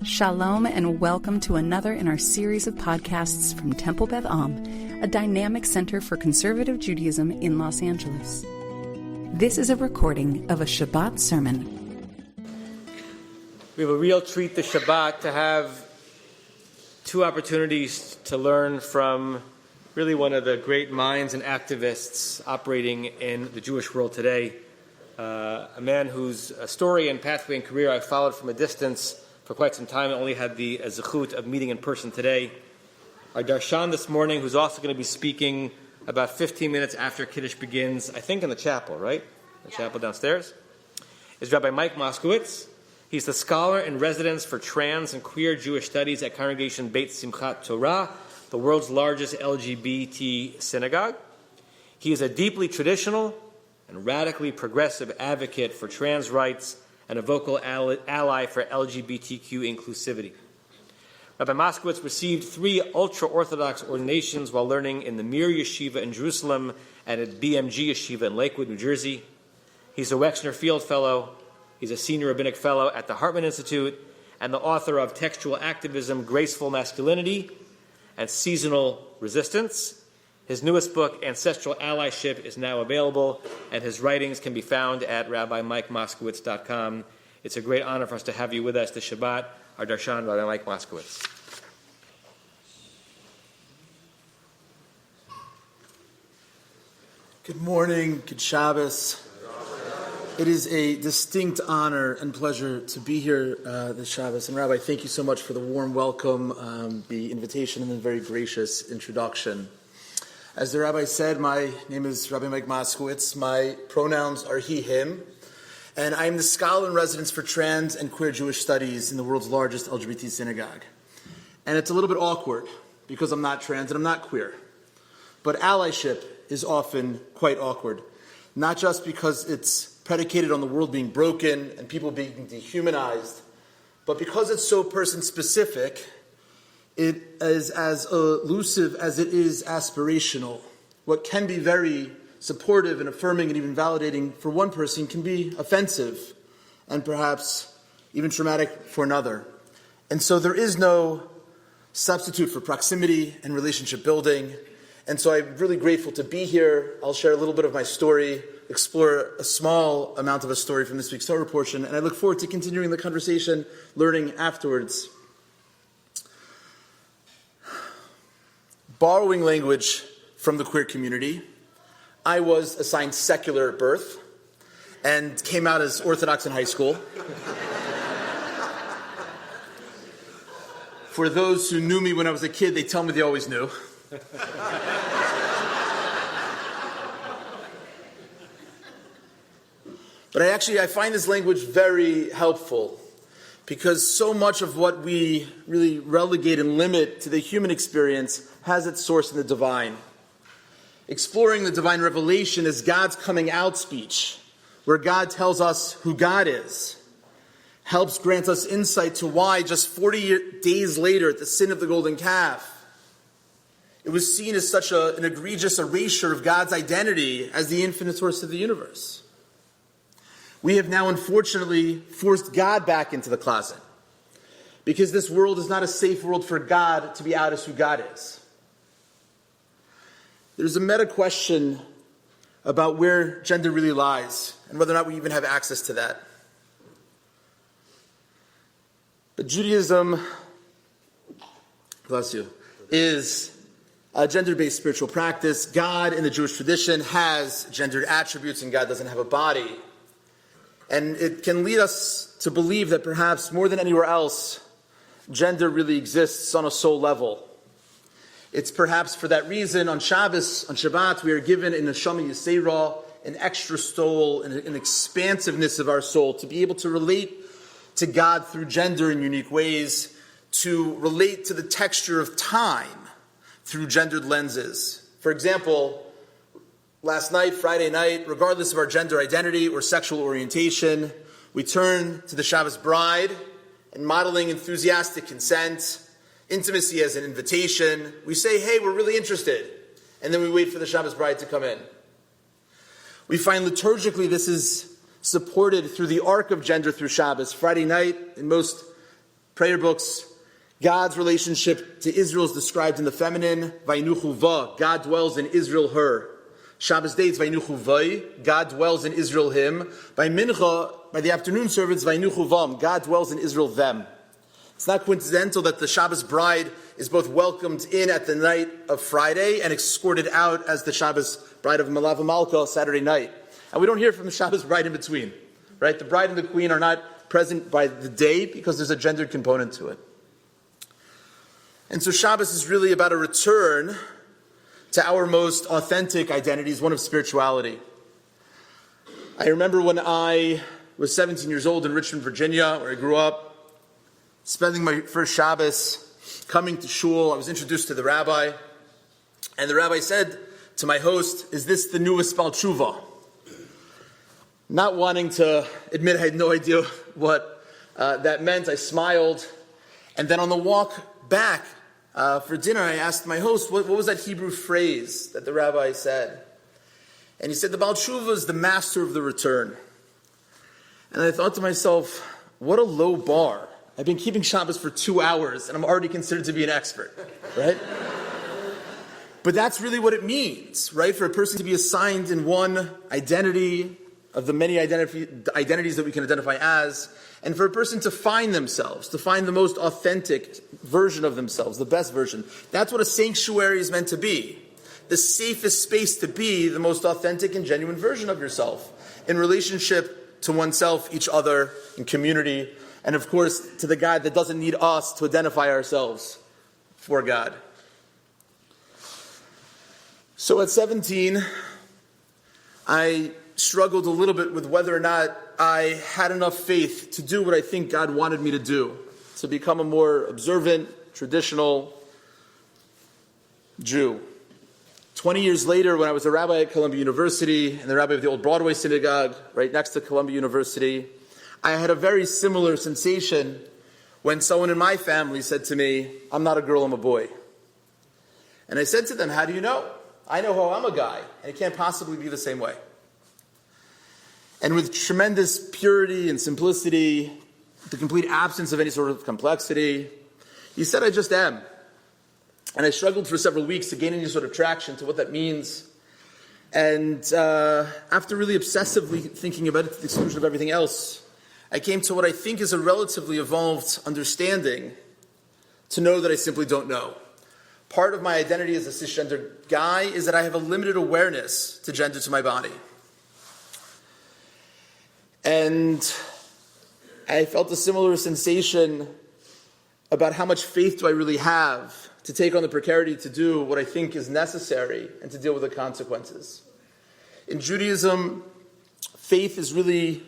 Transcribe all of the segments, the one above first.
Shalom and welcome to another in our series of podcasts from Temple Beth Am, a dynamic center for conservative Judaism in Los Angeles. This is a recording of a Shabbat sermon. We have a real treat this Shabbat to have two opportunities to learn from really one of the great minds and activists operating in the Jewish world today. A man whose story and pathway and career I followed from a distance for quite some time and only had the zechut of meeting in person today. Our darshan this morning, who's also going to be speaking about 15 minutes after Kiddush begins, I think in the chapel, right? The chapel downstairs, is Rabbi Mike Moskowitz. He's the scholar in residence for trans and queer Jewish studies at Congregation Beit Simchat Torah, the world's largest LGBT synagogue. He is a deeply traditional and radically progressive advocate for trans rights and a vocal ally for LGBTQ inclusivity. Rabbi Moskowitz received 3 ultra-Orthodox ordinations while learning in the Mir Yeshiva in Jerusalem and at BMG Yeshiva in Lakewood, New Jersey. He's a Wexner Field Fellow. He's a senior rabbinic fellow at the Hartman Institute and the author of Textual Activism, Graceful Masculinity, and Seasonal Resistance. His newest book, Ancestral Allyship, is now available, and his writings can be found at rabbimikemoskowitz.com. It's a great honor for us to have you with us this Shabbat. Our darshan, Rabbi Mike Moskowitz. Good morning, good Shabbos. It is a distinct honor and pleasure to be here this Shabbos. And Rabbi, thank you so much for the warm welcome, the invitation, and the very gracious introduction. As the Rabbi said, my name is Rabbi Mike Moskowitz. My pronouns are he, him. And I am the scholar in residence for trans and queer Jewish studies in the world's largest LGBT synagogue. And it's a little bit awkward because I'm not trans and I'm not queer. But allyship is often quite awkward. Not just because it's predicated on the world being broken and people being dehumanized, but because it's so person-specific. It is as elusive as it is aspirational. What can be very supportive and affirming and even validating for one person can be offensive and perhaps even traumatic for another. And so there is no substitute for proximity and relationship building. And so I'm really grateful to be here. I'll share a little bit of my story, explore a small amount of a story from this week's Torah portion, and I look forward to continuing the conversation, learning afterwards. Borrowing language from the queer community, I was assigned secular at birth and came out as Orthodox in high school. For those who knew me when I was a kid, they tell me they always knew. But I find this language very helpful, because so much of what we really relegate and limit to the human experience has its source in the divine. Exploring the divine revelation is God's coming out speech, where God tells us who God is, helps grant us insight to why just 40 days later at the sin of the golden calf, it was seen as such an egregious erasure of God's identity as the infinite source of the universe. We have now, unfortunately, forced God back into the closet, because this world is not a safe world for God to be out as who God is. There's a meta question about where gender really lies and whether or not we even have access to that. But Judaism, bless you, is a gender-based spiritual practice. God in the Jewish tradition has gendered attributes, and God doesn't have a body. And it can lead us to believe that perhaps more than anywhere else, gender really exists on a soul level. It's perhaps for that reason on Shabbos, on Shabbat, we are given in Neshama Yisera an extra soul, an expansiveness of our soul, to be able to relate to God through gender in unique ways, to relate to the texture of time through gendered lenses. For example, last night, Friday night, regardless of our gender identity or sexual orientation, we turn to the Shabbos bride and modeling enthusiastic consent, intimacy as an invitation. We say, hey, we're really interested. And then we wait for the Shabbos bride to come in. We find liturgically this is supported through the arc of gender through Shabbos. Friday night, in most prayer books, God's relationship to Israel is described in the feminine, Vainuchu Va, God dwells in Israel, her. Shabbos day, it's Vainuchu Vai, God dwells in Israel, him. By Mincha, by the afternoon service, Vainuchu Vam, God dwells in Israel, them. It's not coincidental that the Shabbos bride is both welcomed in at the night of Friday and escorted out as the Shabbos bride of Malav Malka Saturday night. And we don't hear from the Shabbos bride in between, right? The bride and the queen are not present by the day because there's a gendered component to it. And so Shabbos is really about a return to our most authentic identities, one of spirituality. I remember when I was 17 years old in Richmond, Virginia, where I grew up, spending my first Shabbos, coming to shul. I was introduced to the rabbi, and the rabbi said to my host, "Is this the newest Baal Tshuva?" Not wanting to admit I had no idea what that meant, I smiled, and then on the walk back for dinner, I asked my host, what was that Hebrew phrase that the rabbi said? And he said, the Baal Tshuva is the master of the return. And I thought to myself, what a low bar. I've been keeping Shabbos for 2 hours, and I'm already considered to be an expert, right? But that's really what it means, right? For a person to be assigned in one identity of the many identities that we can identify as, and for a person to find themselves, to find the most authentic version of themselves, the best version. That's what a sanctuary is meant to be. The safest space to be the most authentic and genuine version of yourself in relationship to oneself, each other, in community, and of course, to the God that doesn't need us to identify ourselves for God. So at 17, I struggled a little bit with whether or not I had enough faith to do what I think God wanted me to do, to become a more observant, traditional Jew. 20 years later, when I was a rabbi at Columbia University, and the rabbi of the old Broadway synagogue, right next to Columbia University, I had a very similar sensation when someone in my family said to me, "I'm not a girl, I'm a boy." And I said to them, "How do you know?" "I know how I'm a guy, and it can't possibly be the same way." And with tremendous purity and simplicity, the complete absence of any sort of complexity, he said, "I just am." And I struggled for several weeks to gain any sort of traction to what that means. And after really obsessively thinking about it to the exclusion of everything else, I came to what I think is a relatively evolved understanding to know that I simply don't know. Part of my identity as a cisgender guy is that I have a limited awareness to gender, to my body. And I felt a similar sensation about how much faith do I really have to take on the precarity to do what I think is necessary and to deal with the consequences. In Judaism, faith is really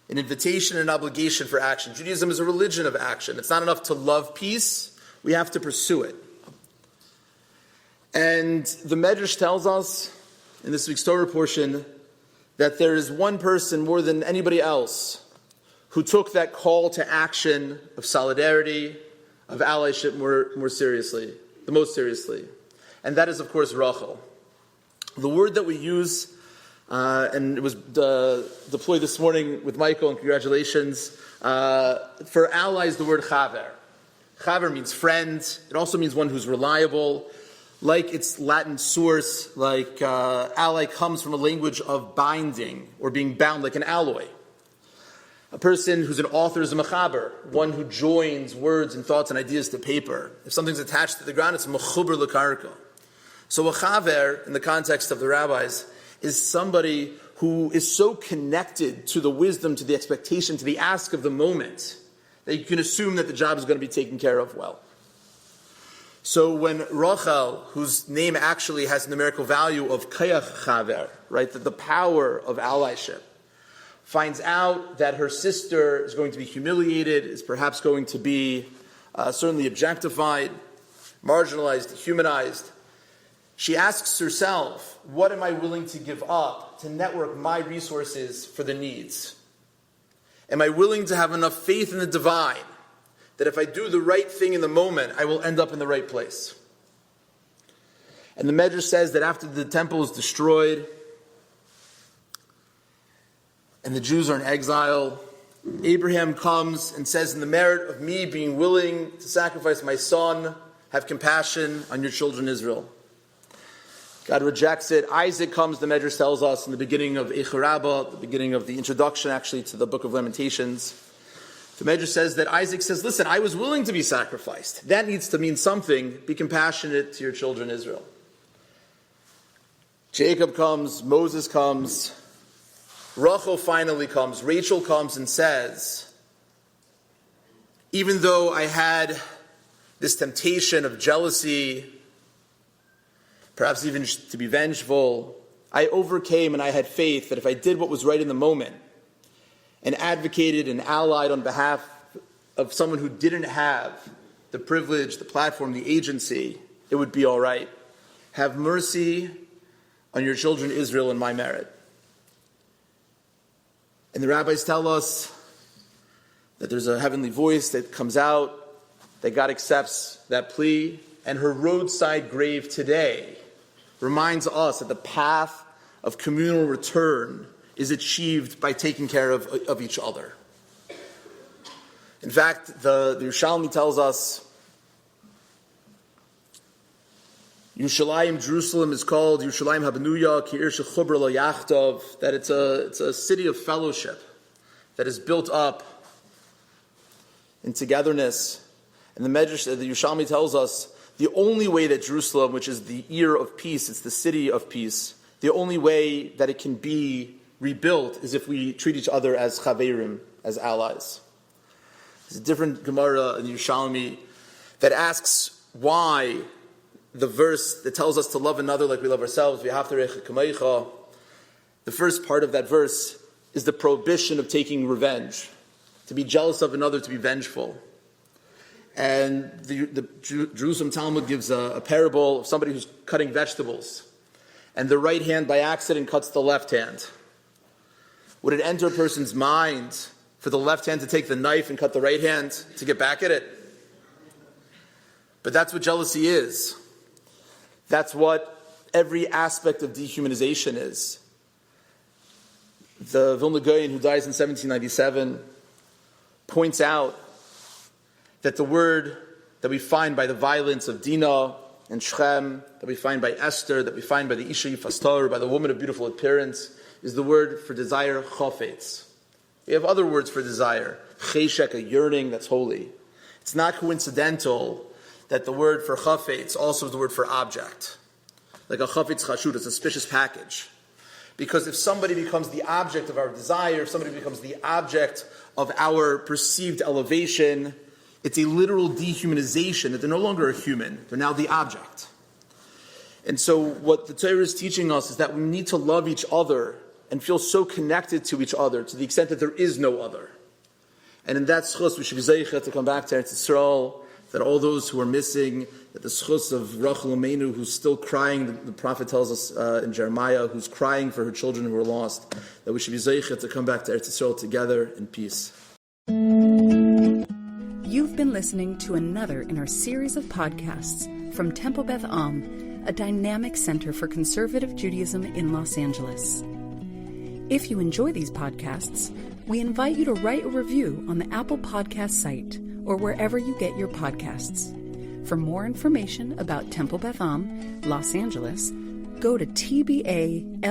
an invitation and an obligation for action. Judaism is a religion of action. It's not enough to love peace. We have to pursue it. And the Medrash tells us in this week's Torah portion that there is one person more than anybody else who took that call to action of solidarity, of allyship more seriously, the most seriously. And that is, of course, Rachel. The word that we use, and it was deployed this morning with Michael, and congratulations, for ally is the word chaver. Chaver means friend. It also means one who's reliable. Like its Latin source, like ally comes from a language of binding or being bound, like an alloy. A person who's an author is a mechaber, one who joins words and thoughts and ideas to paper. If something's attached to the ground, it's a mechuber l'karka. So a chaver, in the context of the rabbis, is somebody who is so connected to the wisdom, to the expectation, to the ask of the moment, that you can assume that the job is going to be taken care of well. So when Rachel, whose name actually has numerical value of kayach chaver, right, that the power of allyship, finds out that her sister is going to be humiliated, is perhaps going to be certainly objectified, marginalized, dehumanized, she asks herself, what am I willing to give up to network my resources for the needs? Am I willing to have enough faith in the divine that if I do the right thing in the moment, I will end up in the right place? And the Medrash says that after the temple is destroyed, and the Jews are in exile, Abraham comes and says, in the merit of me being willing to sacrifice my son, have compassion on your children Israel. God rejects it. Isaac comes, the Medrash tells us, in the beginning of Eicha Rabbah, the beginning of the introduction actually to the book of Lamentations. The Medrash says that Isaac says, listen, I was willing to be sacrificed. That needs to mean something. Be compassionate to your children Israel. Jacob comes, Moses comes, Rachel finally comes, Rachel comes and says, even though I had this temptation of jealousy, perhaps even to be vengeful, I overcame and I had faith that if I did what was right in the moment and advocated and allied on behalf of someone who didn't have the privilege, the platform, the agency, it would be all right. Have mercy on your children Israel in my merit. And the rabbis tell us that there's a heavenly voice that comes out, that God accepts that plea, and her roadside grave today reminds us that the path of communal return is achieved by taking care of each other. In fact, the Yerushalmi tells us Yerushalayim, Jerusalem, is called Yerushalayim Habenuya Ki'ir Shechubra Lo Yachtov, that it's a city of fellowship that is built up in togetherness. And the Medrash, the Yerushalmi tells us, the only way that Jerusalem, which is the ear of peace, it's the city of peace, the only way that it can be rebuilt is if we treat each other as chaverim, as allies. There's a different Gemara in Yerushalmi that asks why the verse that tells us to love another like we love ourselves, v'ahavta kamecha, the first part of that verse is the prohibition of taking revenge, to be jealous of another, to be vengeful. And the Jerusalem Talmud gives a parable of somebody who's cutting vegetables, and the right hand by accident cuts the left hand. Would it enter a person's mind for the left hand to take the knife and cut the right hand to get back at it? But that's what jealousy is. That's what every aspect of dehumanization is. The Vilna Gaon, who dies in 1797, points out that the word that we find by the violence of Dinah and Shechem, that we find by Esther, that we find by the Isha Yifastar, by the woman of beautiful appearance, is the word for desire, chafetz. We have other words for desire, cheshek, a yearning that's holy. It's not coincidental that the word for chafetz also is the word for object. Like a chafetz chashud, a suspicious package. Because if somebody becomes the object of our desire, if somebody becomes the object of our perceived elevation, it's a literal dehumanization, that they're no longer a human, they're now the object. And so what the Torah is teaching us is that we need to love each other and feel so connected to each other to the extent that there is no other. And in that schus, we should be zeicha to come back to Eretz Yisrael, that all those who are missing, that the schus of Rachel Amenu, who's still crying, the prophet tells us in Jeremiah, who's crying for her children who are lost, that we should be zeicha to come back to Eretz Yisrael together in peace. You've been listening to another in our series of podcasts from Temple Beth Am, a dynamic center for conservative Judaism in Los Angeles. If you enjoy these podcasts, we invite you to write a review on the Apple Podcast site or wherever you get your podcasts. For more information about Temple Beth Am, Los Angeles, go to tbala.org.